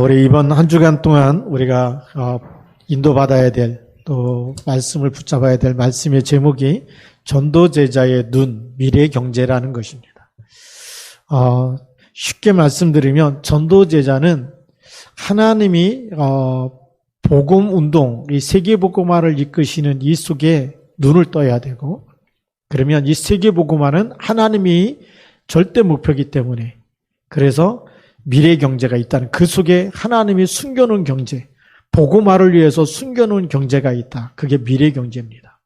우리 이번 한 주간 동안 우리가 인도받아야 될 또 말씀을 붙잡아야 될 말씀의 제목이 전도제자의 눈, 미래 경제라는 것입니다. 쉽게 말씀드리면 전도제자는 하나님이 복음 운동, 이 세계복음화를 이끄시는 이 속에 눈을 떠야 되고, 그러면 이 세계복음화는 하나님이 절대 목표이기 때문에, 그래서 미래 경제가 있다는, 그 속에 하나님이 숨겨놓은 경제, 복음화를 위해서 숨겨놓은 경제가 있다. 그게 미래 경제입니다.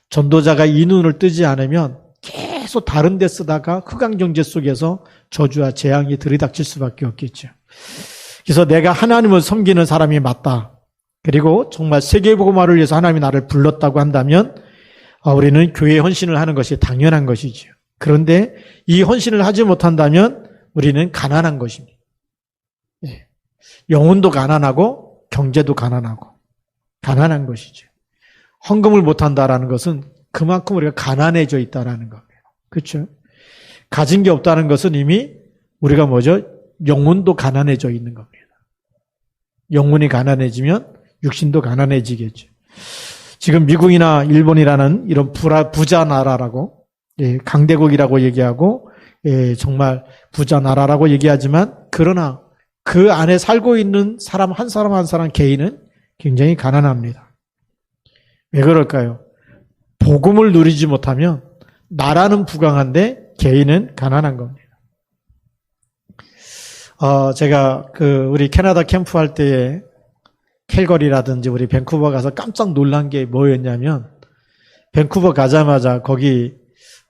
전도자가 이 눈을 뜨지 않으면 계속 다른 데 쓰다가 흑암 경제 속에서 저주와 재앙이 들이닥칠 수밖에 없겠죠. 그래서 내가 하나님을 섬기는 사람이 맞다. 그리고 정말 세계복음화를 위해서 하나님이 나를 불렀다고 한다면 우리는 교회에 헌신을 하는 것이 당연한 것이죠. 그런데 이 헌신을 하지 못한다면 우리는 가난한 것입니다. 영혼도 가난하고 경제도 가난한 것이죠. 헌금을 못한다라는 것은 그만큼 우리가 가난해져 있다라는 겁니다. 그렇죠? 가진 게 없다는 것은 이미 우리가 뭐죠? 영혼도 가난해져 있는 겁니다. 영혼이 가난해지면 육신도 가난해지겠죠. 지금 미국이나 일본이라는 이런 부자 나라라고, 강대국이라고 얘기하고, 정말 부자 나라라고 얘기하지만, 그러나 그 안에 살고 있는 사람 한 사람 한 사람 개인은 굉장히 가난합니다. 왜 그럴까요? 복음을 누리지 못하면 나라는 부강한데 개인은 가난한 겁니다. 제가 우리 캐나다 캠프 할 때에 캘거리라든지 우리 밴쿠버 가서 깜짝 놀란 게 뭐였냐면, 밴쿠버 가자마자 거기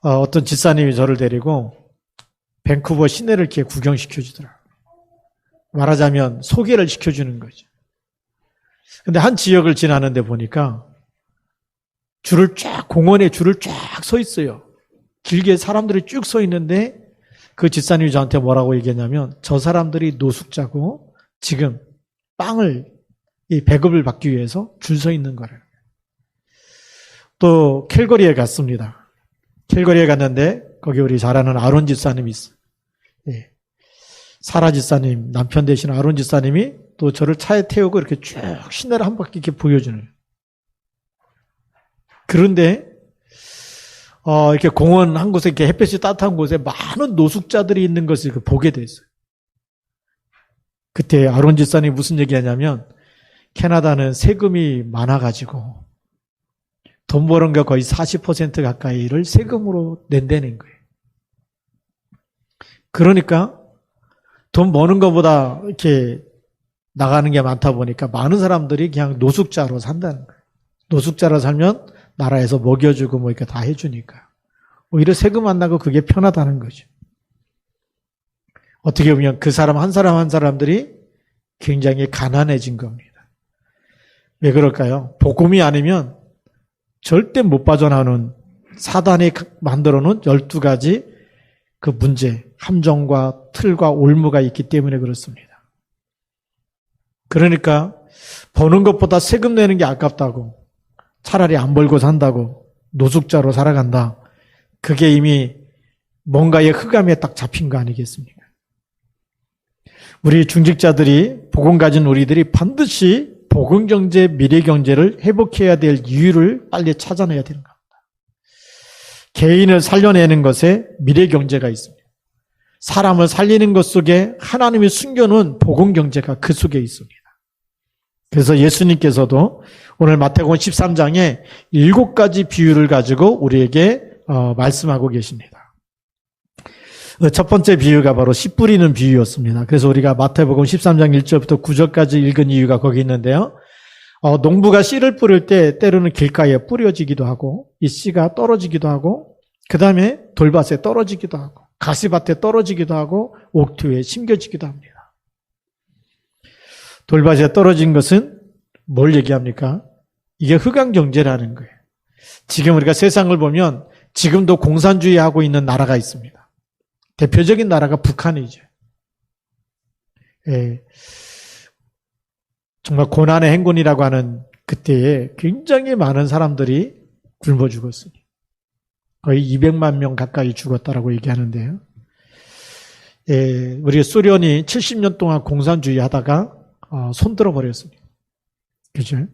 어떤 집사님이 저를 데리고 밴쿠버 시내를 이렇게 구경시켜 주더라고요. 말하자면 소개를 시켜주는 거죠. 근데 한 지역을 지나는데 보니까 공원에 줄을 쫙 서 있어요. 길게 사람들이 쭉 서 있는데 그 집사님이 저한테 뭐라고 얘기했냐면, 저 사람들이 노숙자고 지금 배급을 받기 위해서 줄 서 있는 거래요. 또 캘거리에 갔습니다. 캘거리에 갔는데 거기 우리 잘 아는 아론 집사님이 있어요. 사라 집사님, 남편 되시는 아론 집사님이 또 저를 차에 태우고 이렇게 쭉 시내를 한 바퀴 이렇게 보여주는. 그런데 이렇게 공원 한 곳에, 이렇게 햇볕이 따뜻한 곳에 많은 노숙자들이 있는 것을 보게 됐어요. 그때 아론 집사님이 무슨 얘기하냐면, 캐나다는 세금이 많아가지고 돈 버는 거 거의 40% 가까이를 세금으로 낸다는 거예요. 그러니까 돈 버는 것보다 이렇게 나가는 게 많다 보니까 많은 사람들이 그냥 노숙자로 산다는 거예요. 노숙자로 살면 나라에서 먹여주고 뭐 이렇게 다 해주니까 오히려 세금 안 나고 그게 편하다는 거죠. 어떻게 보면 그 사람 한 사람들이 굉장히 가난해진 겁니다. 왜 그럴까요? 복음이 아니면 절대 못 빠져나오는 사단이 만들어 놓은 12가지 그 문제, 함정과 틀과 올무가 있기 때문에 그렇습니다. 그러니까 버는 것보다 세금 내는 게 아깝다고, 차라리 안 벌고 산다고, 노숙자로 살아간다. 그게 이미 뭔가의 흑암에 딱 잡힌 거 아니겠습니까? 우리 중직자들이, 복음 가진 우리들이 반드시 복음 경제, 미래 경제를 회복해야 될 이유를 빨리 찾아내야 되는 겁니다. 개인을 살려내는 것에 미래 경제가 있습니다. 사람을 살리는 것 속에 하나님이 숨겨놓은 복음 경제가 그 속에 있습니다. 그래서 예수님께서도 오늘 마태복음 13장에 7가지 비유를 가지고 우리에게 말씀하고 계십니다. 첫 번째 비유가 바로 씨 뿌리는 비유였습니다. 그래서 우리가 마태복음 13장 1절부터 9절까지 읽은 이유가 거기 있는데요. 농부가 씨를 뿌릴 때 때로는 길가에 뿌려지기도 하고, 이 씨가 떨어지기도 하고, 그 다음에 돌밭에 떨어지기도 하고, 가시밭에 떨어지기도 하고, 옥토에 심겨지기도 합니다. 돌밭에 떨어진 것은 뭘 얘기합니까? 이게 흑암 경제라는 거예요. 지금 우리가 세상을 보면 지금도 공산주의하고 있는 나라가 있습니다. 대표적인 나라가 북한이죠. 정말 고난의 행군이라고 하는 그때에 굉장히 많은 사람들이 굶어 죽었으니 거의 200만 명 가까이 죽었다라고 얘기하는데요. 우리 소련이 70년 동안 공산주의 하다가 손들어 버렸습니다. 그죠?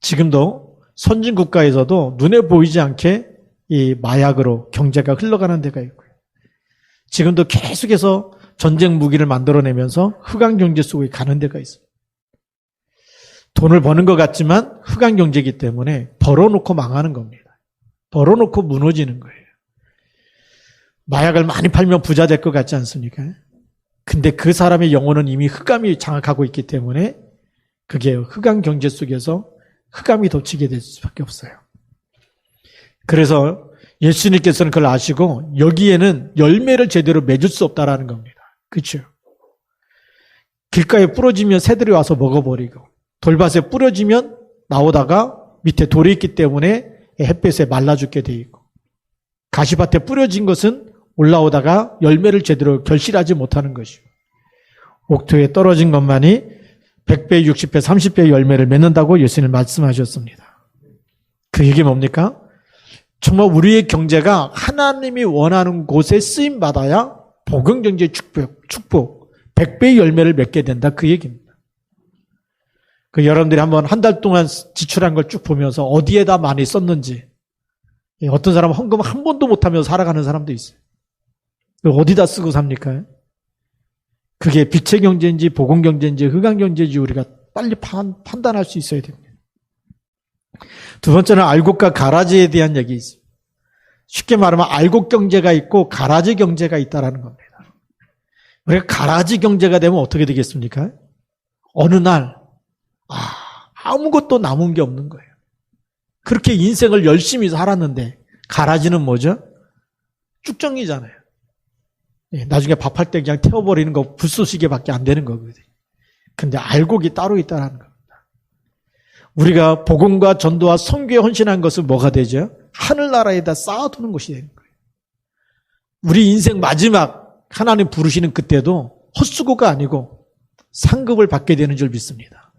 지금도 선진 국가에서도 눈에 보이지 않게 이 마약으로 경제가 흘러가는 데가 있고요. 지금도 계속해서 전쟁 무기를 만들어내면서 흑암 경제 속에 가는 데가 있어요. 돈을 버는 것 같지만 흑암 경제이기 때문에 벌어놓고 망하는 겁니다. 벌어놓고 무너지는 거예요. 마약을 많이 팔면 부자 될 것 같지 않습니까? 근데 그 사람의 영혼은 이미 흑암이 장악하고 있기 때문에 그게 흑암 경제 속에서 흑암이 덮치게 될 수밖에 없어요. 그래서 예수님께서는 그걸 아시고 여기에는 열매를 제대로 맺을 수 없다라는 겁니다. 그렇죠? 길가에 부러지면 새들이 와서 먹어버리고 돌밭에 뿌려지면 나오다가 밑에 돌이 있기 때문에 햇볕에 말라 죽게 돼 있고 가시밭에 뿌려진 것은 올라오다가 열매를 제대로 결실하지 못하는 것이고 옥토에 떨어진 것만이 100배, 60배, 30배의 열매를 맺는다고 예수님 말씀하셨습니다. 그 얘기 뭡니까? 정말 우리의 경제가 하나님이 원하는 곳에 쓰임받아야 복음경제 축복 100배의 열매를 맺게 된다 그 얘기입니다. 여러분들이 한번 한 달 동안 지출한 걸 쭉 보면서 어디에다 많이 썼는지 어떤 사람은 헌금 한 번도 못하면서 살아가는 사람도 있어요. 어디다 쓰고 삽니까? 그게 빛의 경제인지 복음 경제인지 흑암 경제인지 우리가 빨리 판단할 수 있어야 됩니다. 두 번째는 알곡과 가라지에 대한 얘기 있어요. 쉽게 말하면 알곡 경제가 있고 가라지 경제가 있다라는 겁니다. 우리가 가라지 경제가 되면 어떻게 되겠습니까? 어느 날 아무것도 남은 게 없는 거예요. 그렇게 인생을 열심히 살았는데 가라지는 뭐죠? 쭉정이잖아요. 나중에 밥할 때 그냥 태워버리는 거 불쏘시개밖에 안 되는 거거든요. 근데 알곡이 따로 있다는 겁니다. 우리가 복음과 전도와 선교에 헌신한 것은 뭐가 되죠? 하늘나라에다 쌓아두는 것이 되는 거예요. 우리 인생 마지막 하나님 부르시는 그때도 헛수고가 아니고 상급을 받게 되는 줄 믿습니다.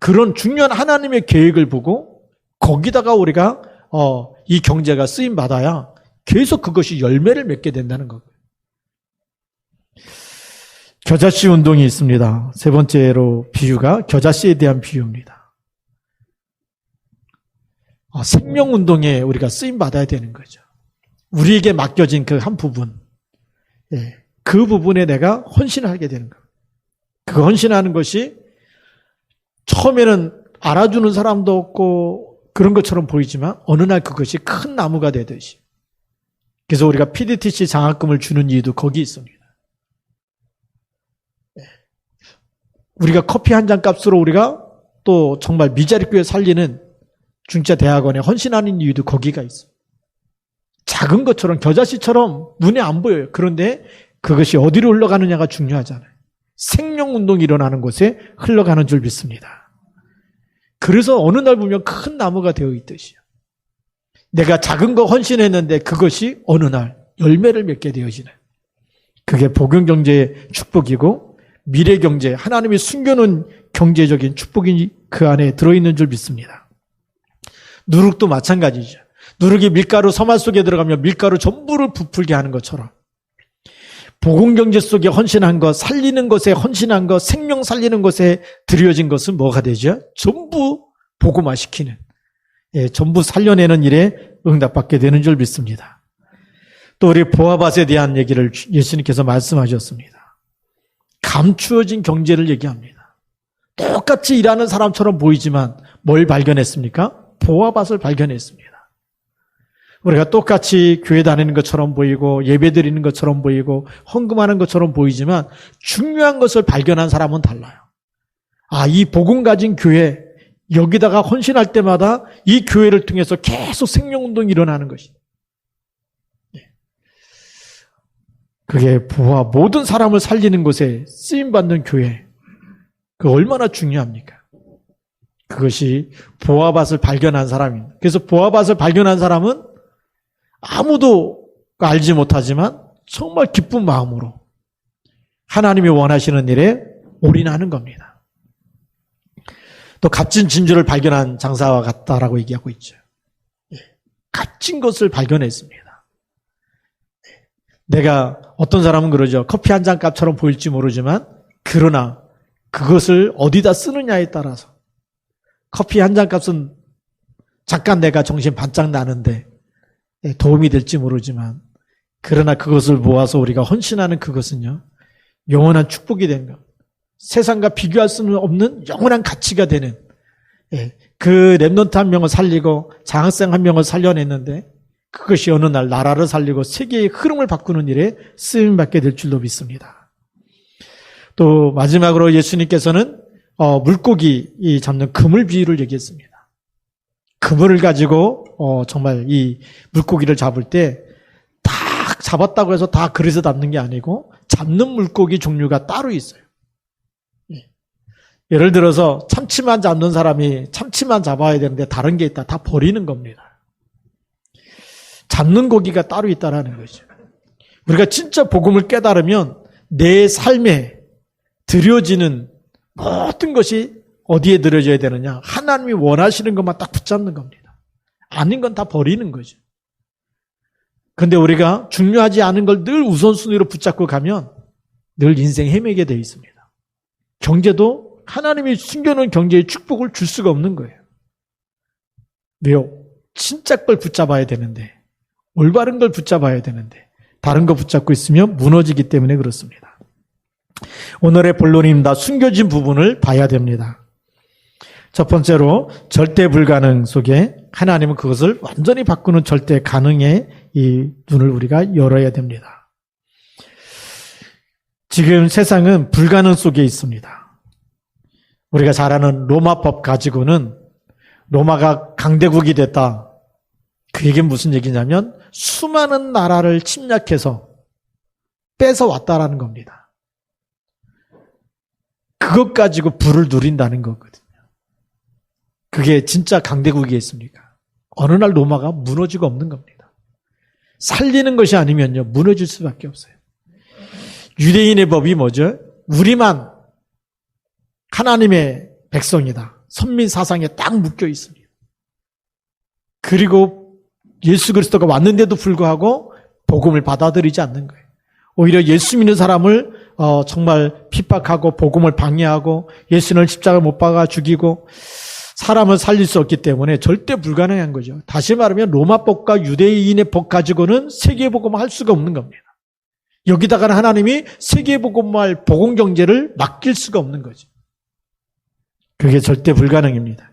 그런 중요한 하나님의 계획을 보고 거기다가 우리가 이 경제가 쓰임 받아야 계속 그것이 열매를 맺게 된다는 거예요. 겨자씨 운동이 있습니다. 세 번째로 비유가 겨자씨에 대한 비유입니다. 생명운동에 우리가 쓰임받아야 되는 거죠. 우리에게 맡겨진 그 한 부분, 그 부분에 내가 헌신하게 되는 거예요. 그 헌신하는 것이 처음에는 알아주는 사람도 없고 그런 것처럼 보이지만 어느 날 그것이 큰 나무가 되듯이. 그래서 우리가 PDTC 장학금을 주는 이유도 거기 있습니다. 우리가 커피 한 잔 값으로 우리가 또 정말 미자리 교회 살리는 중자 대학원에 헌신하는 이유도 거기가 있어요. 작은 것처럼 겨자씨처럼 눈에 안 보여요. 그런데 그것이 어디로 흘러가느냐가 중요하잖아요. 생명운동이 일어나는 곳에 흘러가는 줄 믿습니다. 그래서 어느 날 보면 큰 나무가 되어 있듯이요. 내가 작은 거 헌신했는데 그것이 어느 날 열매를 맺게 되어지는 그게 복음경제의 축복이고 미래경제, 하나님이 숨겨놓은 경제적인 축복이 그 안에 들어있는 줄 믿습니다. 누룩도 마찬가지죠. 누룩이 밀가루 서말 속에 들어가면 밀가루 전부를 부풀게 하는 것처럼 복음경제 속에 헌신한 것, 살리는 것에 헌신한 것, 생명 살리는 것에 드려진 것은 뭐가 되죠? 전부 복음화시키는, 전부 살려내는 일에 응답받게 되는 줄 믿습니다. 또 우리 보아밭에 대한 얘기를 예수님께서 말씀하셨습니다. 감추어진 경제를 얘기합니다. 똑같이 일하는 사람처럼 보이지만 뭘 발견했습니까? 보아밭을 발견했습니다. 우리가 똑같이 교회 다니는 것처럼 보이고 예배 드리는 것처럼 보이고 헌금하는 것처럼 보이지만 중요한 것을 발견한 사람은 달라요. 이 복음 가진 교회, 여기다가 헌신할 때마다 이 교회를 통해서 계속 생명운동이 일어나는 것입니다. 그게 부와 모든 사람을 살리는 곳에 쓰임받는 교회, 그 얼마나 중요합니까? 그것이 보아밭을 발견한 사람입니다. 그래서 보아밭을 발견한 사람은 아무도 알지 못하지만 정말 기쁜 마음으로 하나님이 원하시는 일에 올인하는 겁니다. 또 값진 진주를 발견한 장사와 같다라고 얘기하고 있죠. 값진 것을 발견했습니다. 내가 어떤 사람은 그러죠. 커피 한 잔 값처럼 보일지 모르지만 그러나 그것을 어디다 쓰느냐에 따라서 커피 한 잔 값은 잠깐 내가 정신 반짝 나는데 도움이 될지 모르지만 그러나 그것을 모아서 우리가 헌신하는 그것은요 영원한 축복이 된 것, 세상과 비교할 수는 없는 영원한 가치가 되는 그 렘넌트 한 명을 살리고 장학생 한 명을 살려냈는데 그것이 어느 날 나라를 살리고 세계의 흐름을 바꾸는 일에 쓰임받게 될 줄로 믿습니다. 또 마지막으로 예수님께서는 물고기 잡는 그물 비유를 얘기했습니다. 그물을 가지고 정말 이 물고기를 잡을 때 다 잡았다고 해서 다 그릇에 담는 게 아니고 잡는 물고기 종류가 따로 있어요. 예를 들어서 참치만 잡는 사람이 참치만 잡아야 되는데 다른 게 있다. 다 버리는 겁니다. 잡는 고기가 따로 있다라는 거죠. 우리가 진짜 복음을 깨달으면 내 삶에 드려지는 모든 것이 어디에 드려져야 되느냐? 하나님이 원하시는 것만 딱 붙잡는 겁니다. 아닌 건 다 버리는 거죠. 그런데 우리가 중요하지 않은 걸 늘 우선순위로 붙잡고 가면 늘 인생 헤매게 돼 있습니다. 경제도 하나님이 숨겨놓은 경제의 축복을 줄 수가 없는 거예요. 왜요? 진짜 걸 붙잡아야 되는데, 올바른 걸 붙잡아야 되는데 다른 거 붙잡고 있으면 무너지기 때문에 그렇습니다. 오늘의 본론입니다. 숨겨진 부분을 봐야 됩니다. 첫 번째로 절대 불가능 속에 하나님은 그것을 완전히 바꾸는 절대 가능의 이 눈을 우리가 열어야 됩니다. 지금 세상은 불가능 속에 있습니다. 우리가 잘 아는 로마법 가지고는 로마가 강대국이 됐다. 그 얘기는 무슨 얘기냐면 수많은 나라를 침략해서 뺏어왔다라는 겁니다. 그것 가지고 부를 누린다는 거거든요. 그게 진짜 강대국이겠습니까? 어느 날 로마가 무너지고 없는 겁니다. 살리는 것이 아니면요 무너질 수밖에 없어요. 유대인의 법이 뭐죠? 우리만 하나님의 백성이다. 선민 사상에 딱 묶여 있습니다. 그리고 예수 그리스도가 왔는데도 불구하고 복음을 받아들이지 않는 거예요. 오히려 예수 믿는 사람을 정말 핍박하고 복음을 방해하고 예수를 십자가에 못 박아 죽이고 사람을 살릴 수 없기 때문에 절대 불가능한 거죠. 다시 말하면 로마법과 유대인의 법 가지고는 세계복음을 할 수가 없는 겁니다. 여기다가는 하나님이 세계복음할 복음경제를 맡길 수가 없는 거죠. 그게 절대 불가능입니다.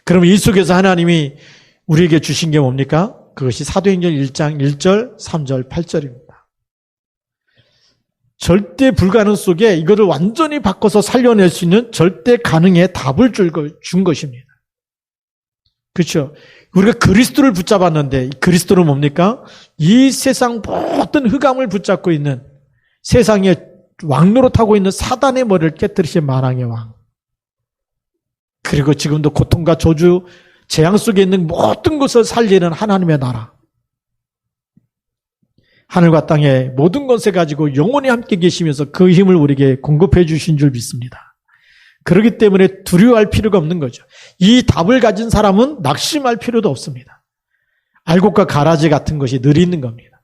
그럼 이 속에서 하나님이 우리에게 주신 게 뭡니까? 그것이 사도행전 1장 1절, 3절, 8절입니다. 절대 불가능 속에 이거를 완전히 바꿔서 살려낼 수 있는 절대 가능의 답을 준 것입니다. 그렇죠? 우리가 그리스도를 붙잡았는데 그리스도는 뭡니까? 이 세상 모든 흑암을 붙잡고 있는 세상에 왕노릇하고 있는 사단의 머리를 깨뜨리신 만왕의 왕. 그리고 지금도 고통과 저주, 재앙 속에 있는 모든 것을 살리는 하나님의 나라. 하늘과 땅의 모든 것을 가지고 영원히 함께 계시면서 그 힘을 우리에게 공급해 주신 줄 믿습니다. 그렇기 때문에 두려워할 필요가 없는 거죠. 이 답을 가진 사람은 낙심할 필요도 없습니다. 알곡과 가라지 같은 것이 늘 있는 겁니다.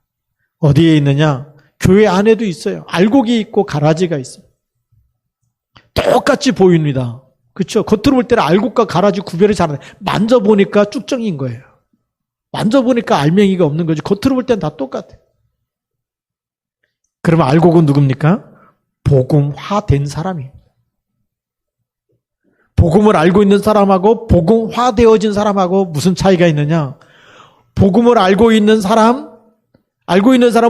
어디에 있느냐? 교회 안에도 있어요. 알곡이 있고 가라지가 있어요. 똑같이 보입니다. 그렇죠? 겉으로 볼 때는 알곡과 가라지 구별이 잘 안 돼요. 만져보니까 쭉정인 거예요. 만져보니까 알맹이가 없는 거지. 겉으로 볼 때는 다 똑같아요. 그러면 알곡은 누굽니까? 복음화된 사람이에요. 복음을 알고 있는 사람하고 복음화되어진 사람하고 무슨 차이가 있느냐? 복음을 알고 있는 사람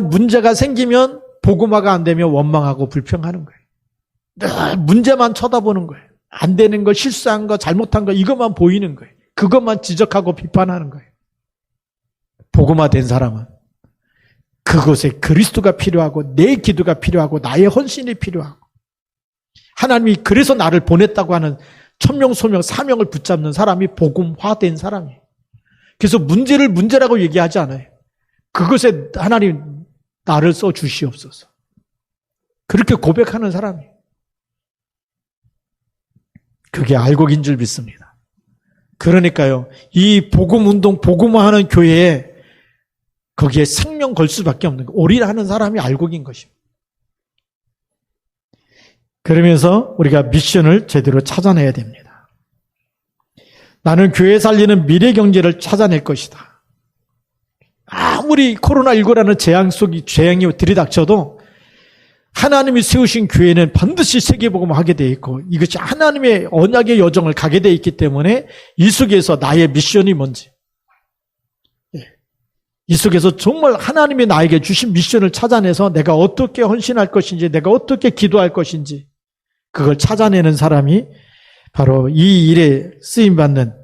문제가 생기면 복음화가 안 되면 원망하고 불평하는 거예요. 늘 문제만 쳐다보는 거예요. 안 되는 거, 실수한 거, 잘못한 거 이것만 보이는 거예요. 그것만 지적하고 비판하는 거예요. 복음화된 사람은 그곳에 그리스도가 필요하고 내 기도가 필요하고 나의 헌신이 필요하고 하나님이 그래서 나를 보냈다고 하는 천명, 소명, 사명을 붙잡는 사람이 복음화된 사람이에요. 그래서 문제를 문제라고 얘기하지 않아요. 그것에 하나님 나를 써 주시옵소서. 그렇게 고백하는 사람이에요. 그게 알곡인 줄 믿습니다. 그러니까요, 이 복음운동, 복음화하는 교회에 거기에 생명 걸 수밖에 없는 거예요. 오리라 하는 사람이 알곡인 것입니다. 그러면서 우리가 미션을 제대로 찾아내야 됩니다. 나는 교회 살리는 미래 경제를 찾아낼 것이다. 아무리 코로나19라는 재앙이 들이닥쳐도 하나님이 세우신 교회는 반드시 세계복음을 하게 돼 있고 이것이 하나님의 언약의 여정을 가게 돼 있기 때문에 이 속에서 나의 미션이 뭔지, 이 속에서 정말 하나님이 나에게 주신 미션을 찾아내서 내가 어떻게 헌신할 것인지, 내가 어떻게 기도할 것인지 그걸 찾아내는 사람이 바로 이 일에 쓰임받는,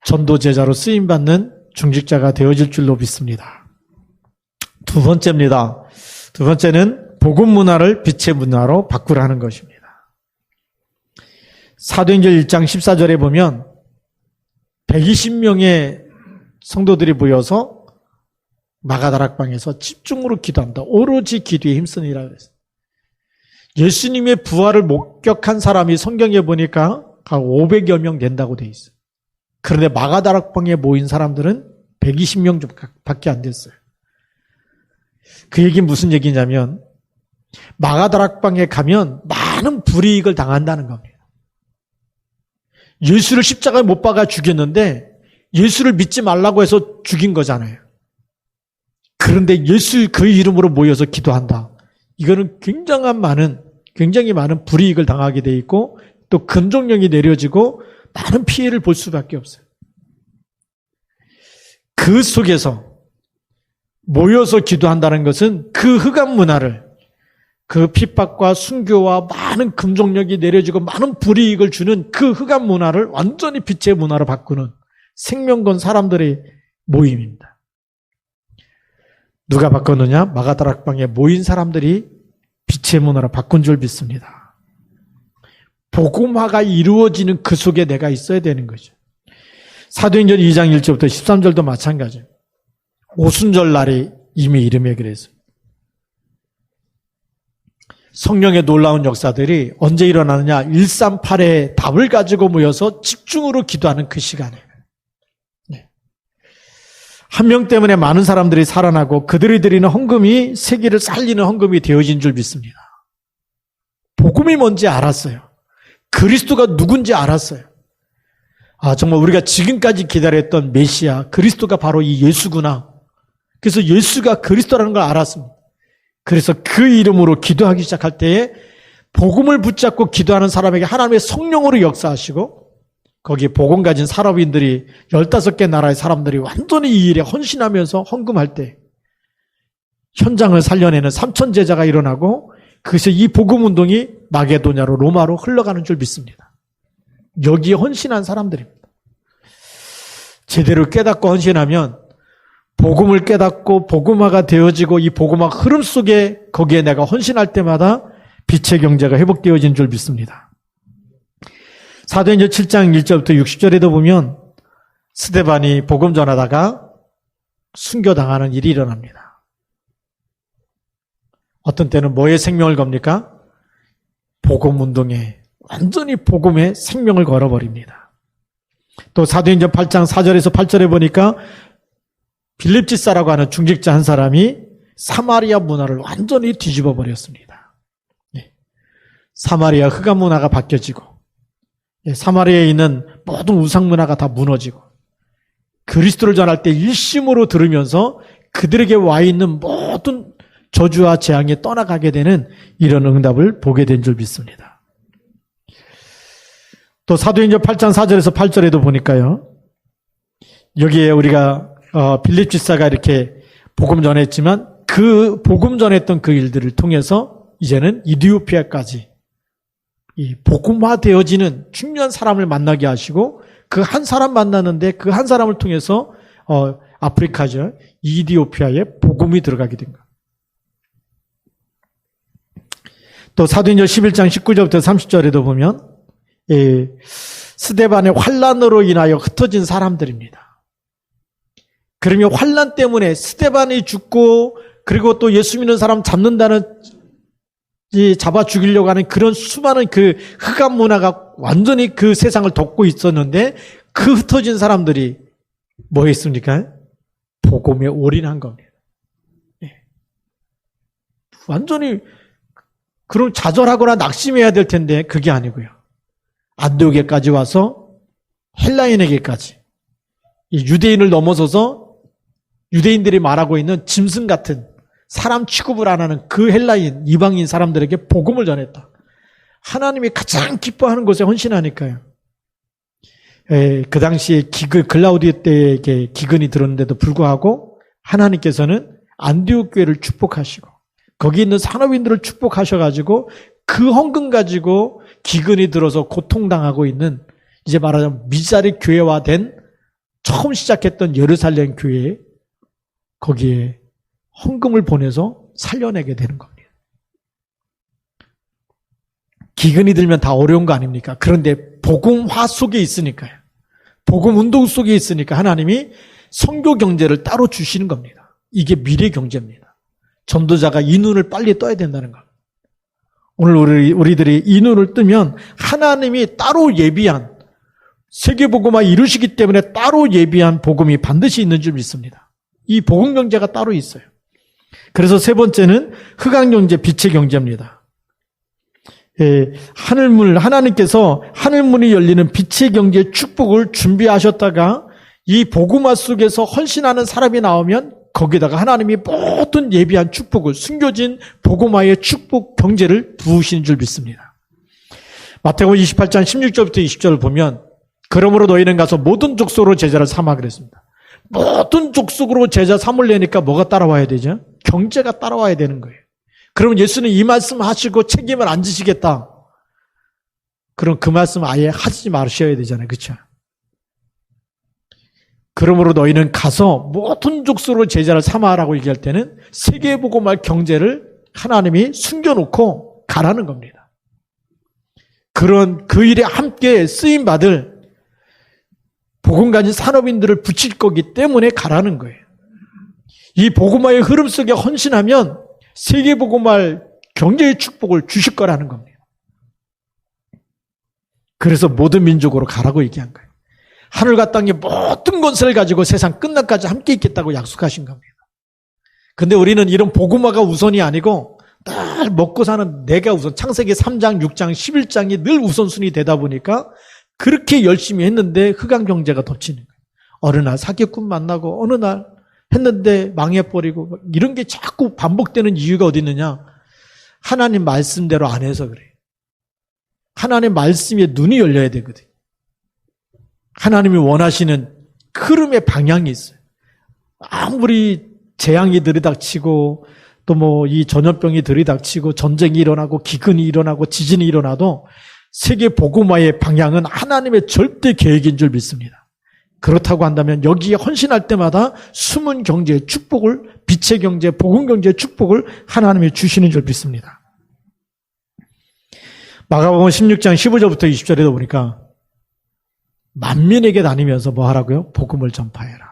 전도제자로 쓰임받는 중직자가 되어질 줄로 믿습니다. 두 번째입니다. 두 번째는 복음 문화를 빛의 문화로 바꾸라는 것입니다. 사도행전 1장 14절에 보면 120명의 성도들이 모여서 마가다락방에서 집중으로 기도한다. 오로지 기도에 힘쓰니라 그랬어요. 예수님의 부활을 목격한 사람이 성경에 보니까 500여 명 된다고 돼 있어요. 그런데 마가다락방에 모인 사람들은 120명 밖에 안 됐어요. 그 얘기는 무슨 얘기냐면 마가다락방에 가면 많은 불이익을 당한다는 겁니다. 예수를 십자가에 못 박아 죽였는데 예수를 믿지 말라고 해서 죽인 거잖아요. 그런데 예수 그 이름으로 모여서 기도한다. 이거는 굉장히 많은 불이익을 당하게 돼 있고 또 금종령이 내려지고 많은 피해를 볼 수밖에 없어요. 그 속에서 모여서 기도한다는 것은 그 흑암 문화를, 그 핍박과 순교와 많은 금종력이 내려지고 많은 불이익을 주는 그 흑암 문화를 완전히 빛의 문화로 바꾸는 생명 건 사람들의 모임입니다. 누가 바꿨느냐? 마가다락방에 모인 사람들이 빛의 문화로 바꾼 줄 믿습니다. 복음화가 이루어지는 그 속에 내가 있어야 되는 거죠. 사도행전 2장 1절부터 13절도 마찬가지예요. 오순절 날이 이미 이름에 그래서 성령의 놀라운 역사들이 언제 일어나느냐? 138의 답을 가지고 모여서 집중으로 기도하는 그 시간에 한 명 때문에 많은 사람들이 살아나고 그들이 드리는 헌금이 세계를 살리는 헌금이 되어진 줄 믿습니다. 복음이 뭔지 알았어요. 그리스도가 누군지 알았어요. 정말 우리가 지금까지 기다렸던 메시아 그리스도가 바로 이 예수구나. 그래서 예수가 그리스도라는 걸 알았습니다. 그래서 그 이름으로 기도하기 시작할 때에 복음을 붙잡고 기도하는 사람에게 하나님의 성령으로 역사하시고 거기에 복음 가진 사업인들이 15개 나라의 사람들이 완전히 이 일에 헌신하면서 헌금할 때 현장을 살려내는 3천 제자가 일어나고 그래서 이 복음 운동이 마게도냐로 로마로 흘러가는 줄 믿습니다. 여기에 헌신한 사람들입니다. 제대로 깨닫고 헌신하면 복음을 깨닫고 복음화가 되어지고 이 복음화 흐름 속에 거기에 내가 헌신할 때마다 빛의 경제가 회복되어진 줄 믿습니다. 사도행전 7장 1절부터 60절에도 보면 스데반이 복음 전하다가 순교당하는 일이 일어납니다. 어떤 때는 뭐에 생명을 겁니까? 복음 운동에 완전히 복음에 생명을 걸어버립니다. 또 사도행전 8장 4절에서 8절에 보니까 빌립 집사라고 하는 중직자 한 사람이 사마리아 문화를 완전히 뒤집어 버렸습니다. 사마리아 흑암 문화가 바뀌어지고 사마리아에 있는 모든 우상 문화가 다 무너지고 그리스도를 전할 때 일심으로 들으면서 그들에게 와 있는 모든 저주와 재앙이 떠나가게 되는 이런 응답을 보게 된 줄 믿습니다. 또 사도행전 8장 4절에서 8절에도 보니까요. 여기에 우리가 빌립 집사가 이렇게 복음 전했지만 그 복음 전했던 그 일들을 통해서 이제는 이디오피아까지 이 복음화되어지는 중요한 사람을 만나게 하시고 그 한 사람 만나는데 그 한 사람을 통해서 아프리카죠. 이디오피아에 복음이 들어가게 된 거예요. 또 사도행전 11장 19절부터 30절에도 보면 스데반의 환난으로 인하여 흩어진 사람들입니다. 그러면 환난 때문에 스데반이 죽고 그리고 또 예수 믿는 사람 잡는다는 잡아 죽이려고 하는 그런 수많은 그 흑암 문화가 완전히 그 세상을 덮고 있었는데 그 흩어진 사람들이 뭐 했습니까? 복음에 올인한 겁니다. 완전히 그럼 좌절하거나 낙심해야 될 텐데 그게 아니고요. 안디옥에까지 와서 헬라인에게까지 이 유대인을 넘어서서 유대인들이 말하고 있는 짐승 같은 사람 취급을 안 하는 그 헬라인, 이방인 사람들에게 복음을 전했다. 하나님이 가장 기뻐하는 곳에 헌신하니까요. 그 당시에 글라우디오 때에게 기근이 들었는데도 불구하고 하나님께서는 안디옥 교회를 축복하시고 거기 있는 산업인들을 축복하셔가지고 그 헌금 가지고 기근이 들어서 고통당하고 있는 이제 말하자면 미자리 교회화된 처음 시작했던 예루살렘 교회에 거기에 헌금을 보내서 살려내게 되는 겁니다. 기근이 들면 다 어려운 거 아닙니까? 그런데 복음화 속에 있으니까요. 복음 운동 속에 있으니까 하나님이 선교 경제를 따로 주시는 겁니다. 이게 미래 경제입니다. 전도자가 이 눈을 빨리 떠야 된다는 겁니다. 오늘 우리들이 이 눈을 뜨면 하나님이 따로 예비한 세계복음화 이루시기 때문에 따로 예비한 복음이 반드시 있는 줄 믿습니다. 이 복음 경제가 따로 있어요. 그래서 세 번째는 흑암 경제, 빛의 경제입니다. 하나님께서 하늘문이 열리는 빛의 경제 축복을 준비하셨다가 이 복음화 속에서 헌신하는 사람이 나오면 거기다가 하나님이 모든 예비한 축복을 숨겨진 복음화의 축복 경제를 부으시는 줄 믿습니다. 마태복음 28장 16절부터 20절을 보면 그러므로 너희는 가서 모든 족속으로 제자를 삼아 그랬습니다. 모든 족속으로 제자 삼으려니까 뭐가 따라와야 되죠? 경제가 따라와야 되는 거예요. 그러면 예수는 이 말씀 하시고 책임을 안 지시겠다. 그럼 그 말씀 아예 하지 마셔야 되잖아요. 그렇죠? 그러므로 너희는 가서 모든 족속으로 제자를 삼아라고 얘기할 때는 세계복음화 경제를 하나님이 숨겨놓고 가라는 겁니다. 그런 그 일에 함께 쓰임받을 복음 가진 산업인들을 붙일 거기 때문에 가라는 거예요. 이 복음화의 흐름 속에 헌신하면 세계복음화 경제의 축복을 주실 거라는 겁니다. 그래서 모든 민족으로 가라고 얘기한 거예요. 하늘과 땅의 모든 것을 가지고 세상 끝날까지 함께 있겠다고 약속하신 겁니다. 근데 우리는 이런 복음화가 우선이 아니고 늘 먹고 사는 내가 우선, 창세기 3장, 6장, 11장이 늘 우선순위 되다 보니까 그렇게 열심히 했는데 흑암 경제가 덮치는 거예요. 어느 날 사기꾼 만나고 어느 날 했는데 망해버리고 이런 게 자꾸 반복되는 이유가 어디 있느냐? 하나님 말씀대로 안 해서 그래요. 하나님 말씀에 눈이 열려야 되거든요. 하나님이 원하시는 흐름의 방향이 있어요. 아무리 재앙이 들이닥치고 또 뭐 이 전염병이 들이닥치고 전쟁이 일어나고 기근이 일어나고 지진이 일어나도 세계 복음화의 방향은 하나님의 절대 계획인 줄 믿습니다. 그렇다고 한다면 여기에 헌신할 때마다 숨은 경제의 축복을, 빛의 경제, 복음 경제의 축복을 하나님이 주시는 줄 믿습니다. 마가복음 16장 15절부터 20절에도 보니까 만민에게 다니면서 뭐 하라고요? 복음을 전파해라.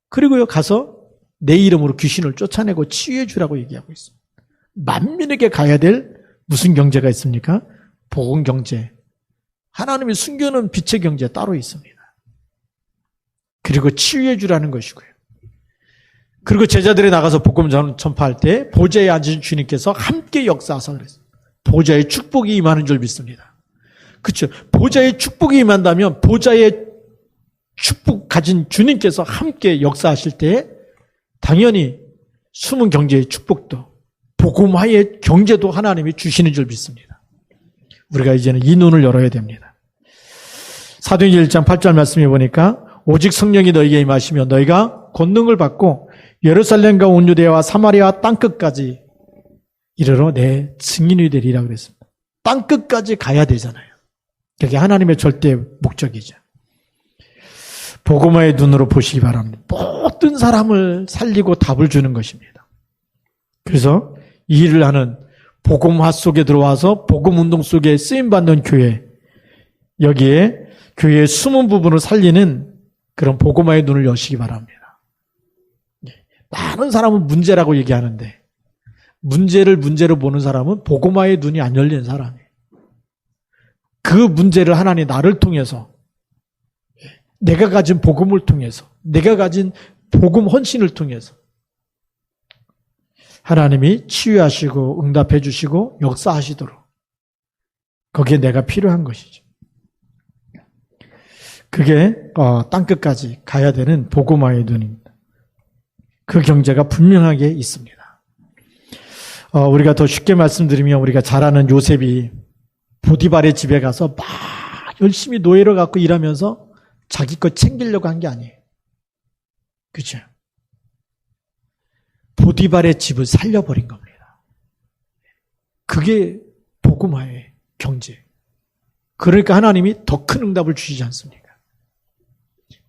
그리고요, 가서 내 이름으로 귀신을 쫓아내고 치유해 주라고 얘기하고 있습니다. 만민에게 가야 될 무슨 경제가 있습니까? 복음 경제. 하나님이 숨겨놓은 빛의 경제 따로 있습니다. 그리고 치유해 주라는 것이고요. 그리고 제자들이 나가서 복음 전파할 때 보좌에 앉으신 주님께서 함께 역사하사 그랬어요. 보좌의 축복이 임하는 줄 믿습니다. 그렇죠? 보좌의 축복이 임한다면 보좌의 축복 가진 주님께서 함께 역사하실 때 당연히 숨은 경제의 축복도 복음화의 경제도 하나님이 주시는 줄 믿습니다. 우리가 이제는 이 눈을 열어야 됩니다. 사도행전 1장 8절 말씀해 보니까 오직 성령이 너희에게 임하시면 너희가 권능을 받고 예루살렘과 온 유대와 사마리아 땅끝까지 이르러 내 증인이 되리라 그랬습니다. 땅끝까지 가야 되잖아요. 그게 하나님의 절대 목적이죠. 복음화의 눈으로 보시기 바랍니다. 모든 사람을 살리고 답을 주는 것입니다. 그래서 이 일을 하는 복음화 속에 들어와서 복음운동 속에 쓰임받는 교회, 여기에 교회의 숨은 부분을 살리는 그런 복음화의 눈을 여시기 바랍니다. 많은 사람은 문제라고 얘기하는데 문제를 문제로 보는 사람은 복음화의 눈이 안 열린 사람이에요. 그 문제를 하나님 나를 통해서 내가 가진 복음을 통해서 내가 가진 복음 헌신을 통해서 하나님이 치유하시고 응답해 주시고 역사하시도록 거기에 내가 필요한 것이죠. 그게 땅끝까지 가야 되는 복음화의 눈입니다. 그 경제가 분명하게 있습니다. 우리가 더 쉽게 말씀드리면 우리가 잘 아는 요셉이 보디발의 집에 가서 막 열심히 노예로 갖고 일하면서 자기 것 챙기려고 한 게 아니에요. 그렇죠? 보디발의 집을 살려버린 겁니다. 그게 복음화의 경제. 그러니까 하나님이 더 큰 응답을 주시지 않습니까?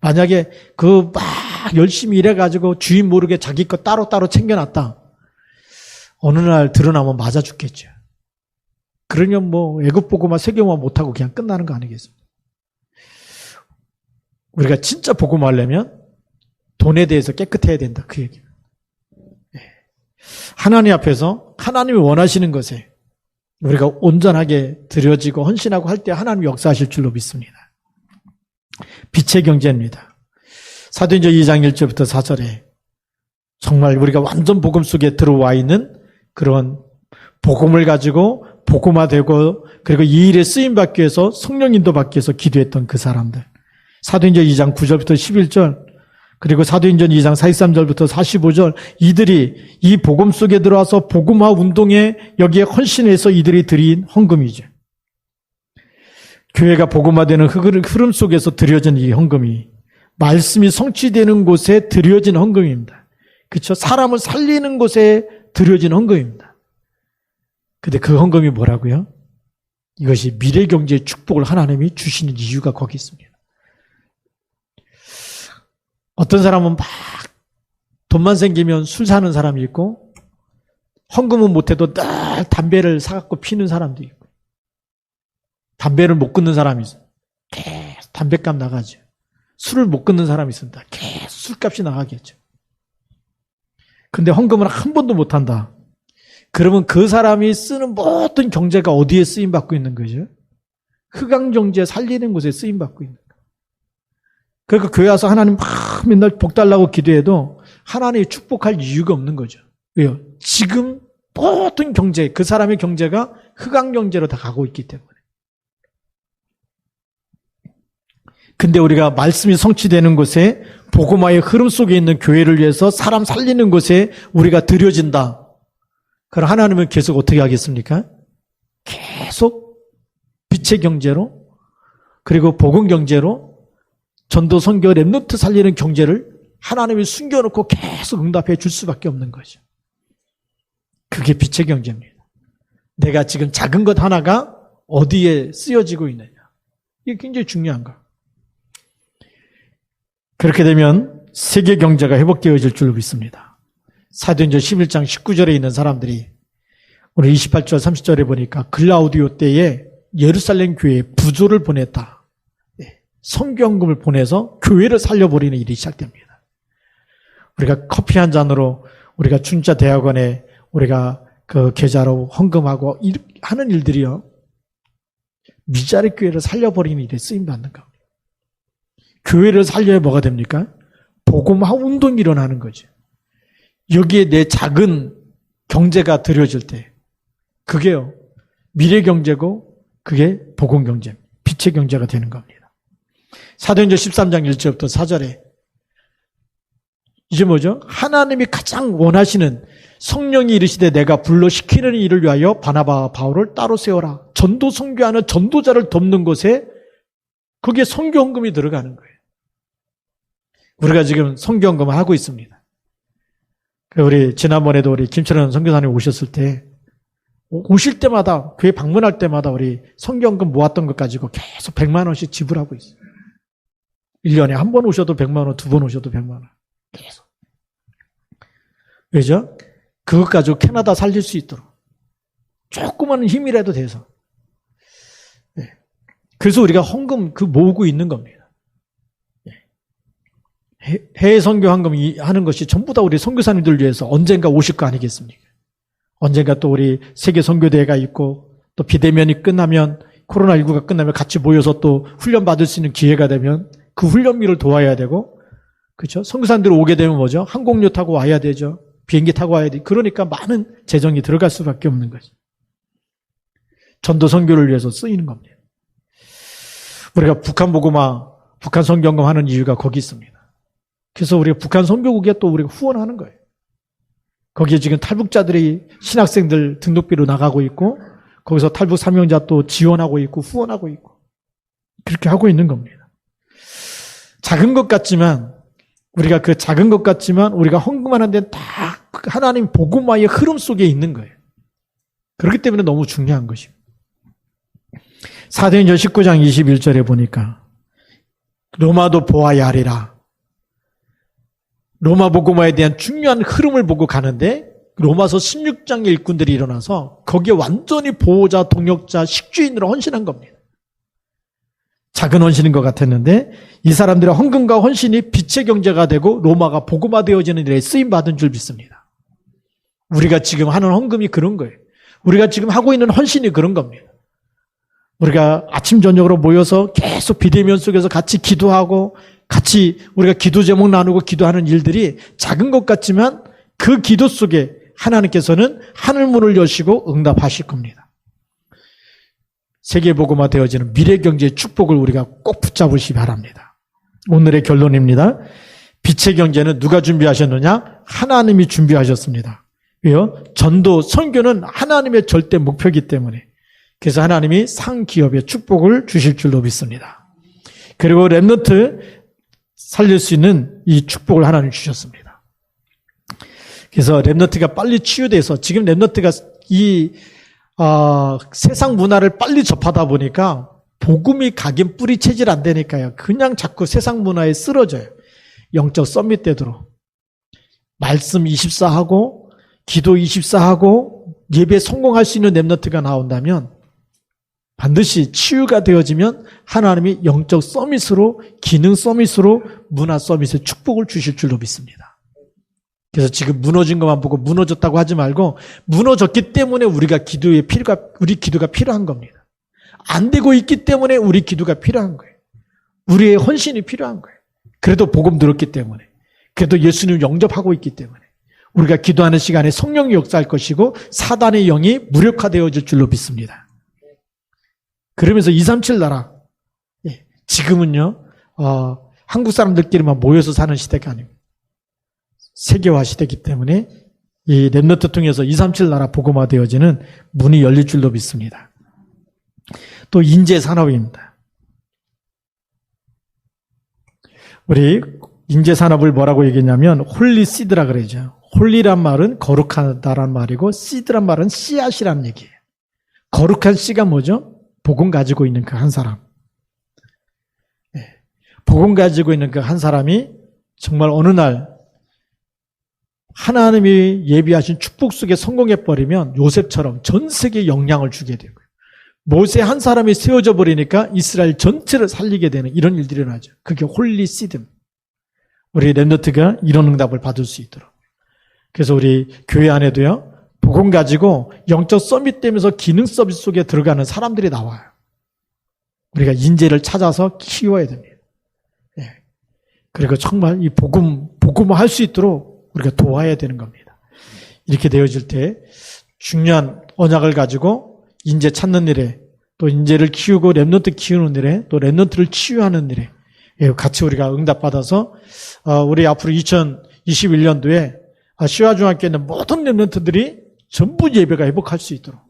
만약에 그 막 열심히 일해가지고 주인 모르게 자기 것 따로따로 챙겨놨다. 어느 날 드러나면 맞아 죽겠죠. 그러면 뭐 애굽 복음화 세계화 못하고 그냥 끝나는 거 아니겠습니까? 우리가 진짜 복음화하려면 돈에 대해서 깨끗해야 된다. 그 얘기예요. 하나님 앞에서 하나님이 원하시는 것에 우리가 온전하게 드려지고 헌신하고 할 때 하나님이 역사하실 줄로 믿습니다. 빛의 경제입니다. 사도행전 2장 1절부터 4절에 정말 우리가 완전 복음 속에 들어와 있는 그런 복음을 가지고 복음화되고 그리고 이 일에 쓰임받기 위해서 성령 인도받기 위해서 기도했던 그 사람들. 사도행전 2장 9절부터 11절 그리고 사도행전 2장 43절부터 45절 이들이 이 복음 속에 들어와서 복음화 운동에 여기에 헌신해서 이들이 드린 헌금이죠. 교회가 복음화되는 흐름 속에서 드려진 이 헌금이 말씀이 성취되는 곳에 드려진 헌금입니다. 그렇죠? 사람을 살리는 곳에 드려진 헌금입니다. 근데 그 헌금이 뭐라고요? 이것이 미래 경제의 축복을 하나님이 주시는 이유가 거기 있습니다. 어떤 사람은 막 돈만 생기면 술 사는 사람이 있고 헌금은 못해도 늘 담배를 사갖고 피는 사람도 있고 담배를 못 끊는 사람이 있어요. 계속 담배값 나가죠. 술을 못 끊는 사람이 있습니다. 계속 술값이 나가겠죠. 근데 헌금을 한 번도 못한다. 그러면 그 사람이 쓰는 모든 경제가 어디에 쓰임받고 있는 거죠? 흑암경제 살리는 곳에 쓰임받고 있는 거예요. 그러니까 교회 와서 하나님 막 맨날 복 달라고 기도해도 하나님이 축복할 이유가 없는 거죠. 왜요? 지금 모든 경제, 그 사람의 경제가 흑암경제로 다 가고 있기 때문에. 근데 우리가 말씀이 성취되는 곳에 복음화의 흐름 속에 있는 교회를 위해서 사람 살리는 곳에 우리가 드려진다. 그럼 하나님은 계속 어떻게 하겠습니까? 계속 빛의 경제로 그리고 복음 경제로 전도 선교 랩노트 살리는 경제를 하나님이 숨겨놓고 계속 응답해 줄 수밖에 없는 거죠. 그게 빛의 경제입니다. 내가 지금 작은 것 하나가 어디에 쓰여지고 있느냐. 이게 굉장히 중요한 거. 그렇게 되면 세계 경제가 회복되어질 줄로 믿습니다. 사도행전 11장 19절에 있는 사람들이 오늘 28절 30절에 보니까 글라우디오 때에 예루살렘 교회에 부조를 보냈다. 성경금을 보내서 교회를 살려버리는 일이 시작됩니다. 우리가 커피 한 잔으로 우리가 춘자 대학원에 우리가 그 계좌로 헌금하고 하는 일들이요. 미자리 교회를 살려버리는 일에 쓰임받는 겁니다. 교회를 살려야 뭐가 됩니까? 복음화 운동이 일어나는 거죠. 여기에 내 작은 경제가 들여질 때 그게요. 미래 경제고 그게 복음 경제, 빛의 경제가 되는 겁니다. 사도행전 13장 1절부터 4절에 이제 뭐죠? 하나님이 가장 원하시는 성령이 이르시되 내가 불러 시키는 일을 위하여 바나바와 바울을 따로 세워라. 전도 선교하는 전도자를 돕는 곳에 거기에 선교헌금이 들어가는 거예요. 우리가 지금 선교헌금을 하고 있습니다. 우리 지난번에도 우리 김철원 선교사님 오셨을 때 오실 때마다 교회 방문할 때마다 우리 선교헌금 모았던 것 가지고 계속 100만 원씩 지불하고 있어요. 1년에 한 번 오셔도 100만 원, 두 번 오셔도 100만 원. 계속. 왜죠? 그것 가지고 캐나다 살릴 수 있도록. 조그마한 힘이라도 돼서. 네. 그래서 우리가 헌금 모으고 있는 겁니다. 해외 선교 헌금 하는 것이 전부 다 우리 선교사님들 위해서 언젠가 오실 거 아니겠습니까? 언젠가 또 우리 세계 선교대회가 있고 또 비대면이 끝나면 코로나19가 끝나면 같이 모여서 또 훈련 받을 수 있는 기회가 되면 그 훈련비를 도와야 되고 그렇죠? 선교사님들 오게 되면 뭐죠? 항공료 타고 와야 되죠. 비행기 타고 와야 돼. 그러니까 많은 재정이 들어갈 수밖에 없는 거죠. 전도 선교를 위해서 쓰이는 겁니다. 우리가 북한 복음화, 북한 선교금 하는 이유가 거기 있습니다. 그래서 우리가 북한 선교국에 또 우리가 후원하는 거예요. 거기에 지금 탈북자들이 신학생들 등록비로 나가고 있고, 거기서 탈북 사명자 또 지원하고 있고, 후원하고 있고, 그렇게 하고 있는 겁니다. 작은 것 같지만, 우리가 그 작은 것 같지만, 우리가 헌금하는 데는 다 하나님 복음화의 흐름 속에 있는 거예요. 그렇기 때문에 너무 중요한 것이에요. 사도행전 19장 21절에 보니까, 로마도 보아야 하리라. 로마 복음화에 대한 중요한 흐름을 보고 가는데 로마서 16장의 일꾼들이 일어나서 거기에 완전히 보호자, 동역자, 식주인으로 헌신한 겁니다. 작은 헌신인 것 같았는데 이 사람들의 헌금과 헌신이 빛의 경제가 되고 로마가 복음화되어지는 일에 쓰임받은 줄 믿습니다. 우리가 지금 하는 헌금이 그런 거예요. 우리가 지금 하고 있는 헌신이 그런 겁니다. 우리가 아침 저녁으로 모여서 계속 비대면 속에서 같이 기도하고 같이 우리가 기도 제목 나누고 기도하는 일들이 작은 것 같지만 그 기도 속에 하나님께서는 하늘문을 여시고 응답하실 겁니다. 세계복음화 되어지는 미래경제의 축복을 우리가 꼭 붙잡으시기 바랍니다. 오늘의 결론입니다. 빛의 경제는 누가 준비하셨느냐? 하나님이 준비하셨습니다. 왜요? 전도, 선교는 하나님의 절대 목표이기 때문에. 그래서 하나님이 상기업의 축복을 주실 줄로 믿습니다. 그리고 렘넌트 살릴 수 있는 이 축복을 하나님 주셨습니다. 그래서 렘넌트가 빨리 치유돼서 지금 렘넌트가 이 세상 문화를 빨리 접하다 보니까 복음이 가긴 뿌리 체질 안 되니까요. 그냥 자꾸 세상 문화에 쓰러져요. 영적 썸밋 되도록 말씀 24하고 기도 24하고 예배 성공할 수 있는 렘넌트가 나온다면 반드시 치유가 되어지면 하나님이 영적 서밋으로, 기능 서밋으로, 문화 서밋에 축복을 주실 줄로 믿습니다. 그래서 지금 무너진 것만 보고 무너졌다고 하지 말고 무너졌기 때문에 우리 기도가 필요한 겁니다. 안 되고 있기 때문에 우리 기도가 필요한 거예요. 우리의 헌신이 필요한 거예요. 그래도 복음 들었기 때문에, 그래도 예수님 영접하고 있기 때문에 우리가 기도하는 시간에 성령이 역사할 것이고 사단의 영이 무력화되어질 줄로 믿습니다. 그러면서 237 나라, 지금은요, 한국 사람들끼리만 모여서 사는 시대가 아니고 세계화 시대이기 때문에 이 렘넌트 통해서 237 나라 복음화 되어지는 문이 열릴 줄로 믿습니다. 또 인재 산업입니다. 우리 인재 산업을 뭐라고 얘기했냐면 홀리 시드라 그러죠. 홀리란 말은 거룩하다란 말이고 시드란 말은 씨앗이라는 얘기예요. 거룩한 씨가 뭐죠? 복음 가지고 있는 그 한 사람. 복음 가지고 있는 그 한 사람이 정말 어느 날 하나님이 예비하신 축복 속에 성공해버리면 요셉처럼 전 세계에 영향을 주게 되고요. 모세 한 사람이 세워져 버리니까 이스라엘 전체를 살리게 되는 이런 일들이 일어나죠. 그게 홀리 시드. 우리 렘넌트가 이런 응답을 받을 수 있도록. 그래서 우리 교회 안에도요. 복음 가지고 영적 서밋 되면서 기능 서비스 속에 들어가는 사람들이 나와요. 우리가 인재를 찾아서 키워야 됩니다. 그리고 정말 이 복음화 할 수 있도록 우리가 도와야 되는 겁니다. 이렇게 되어질 때 중요한 언약을 가지고 인재 찾는 일에 또 인재를 키우고 렘넌트 키우는 일에 또 렘넌트를 치유하는 일에 같이 우리가 응답받아서 우리 앞으로 2021년도에 시화중학교에 있는 모든 렘넌트들이 전부 예배가 회복할 수 있도록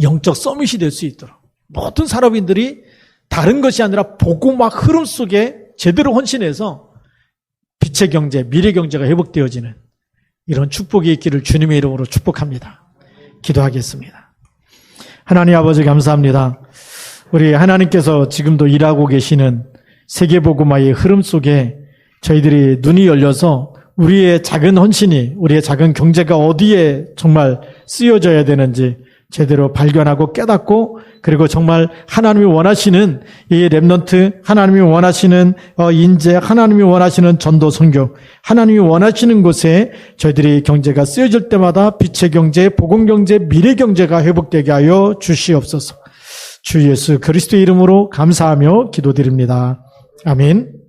영적 서밋이 될 수 있도록 모든 산업인들이 다른 것이 아니라 복음화 흐름 속에 제대로 헌신해서 빛의 경제, 미래 경제가 회복되어지는 이런 축복이 있기를 주님의 이름으로 축복합니다. 기도하겠습니다. 하나님 아버지 감사합니다. 우리 하나님께서 지금도 일하고 계시는 세계복음화의 흐름 속에 저희들이 눈이 열려서 우리의 작은 헌신이, 우리의 작은 경제가 어디에 정말 쓰여져야 되는지 제대로 발견하고 깨닫고, 그리고 정말 하나님이 원하시는 이 렘넌트, 하나님이 원하시는 인재, 하나님이 원하시는 전도 선교, 하나님이 원하시는 곳에 저희들이 경제가 쓰여질 때마다 빛의 경제, 복음 경제, 미래 경제가 회복되게 하여 주시옵소서. 주 예수 그리스도의 이름으로 감사하며 기도드립니다. 아멘.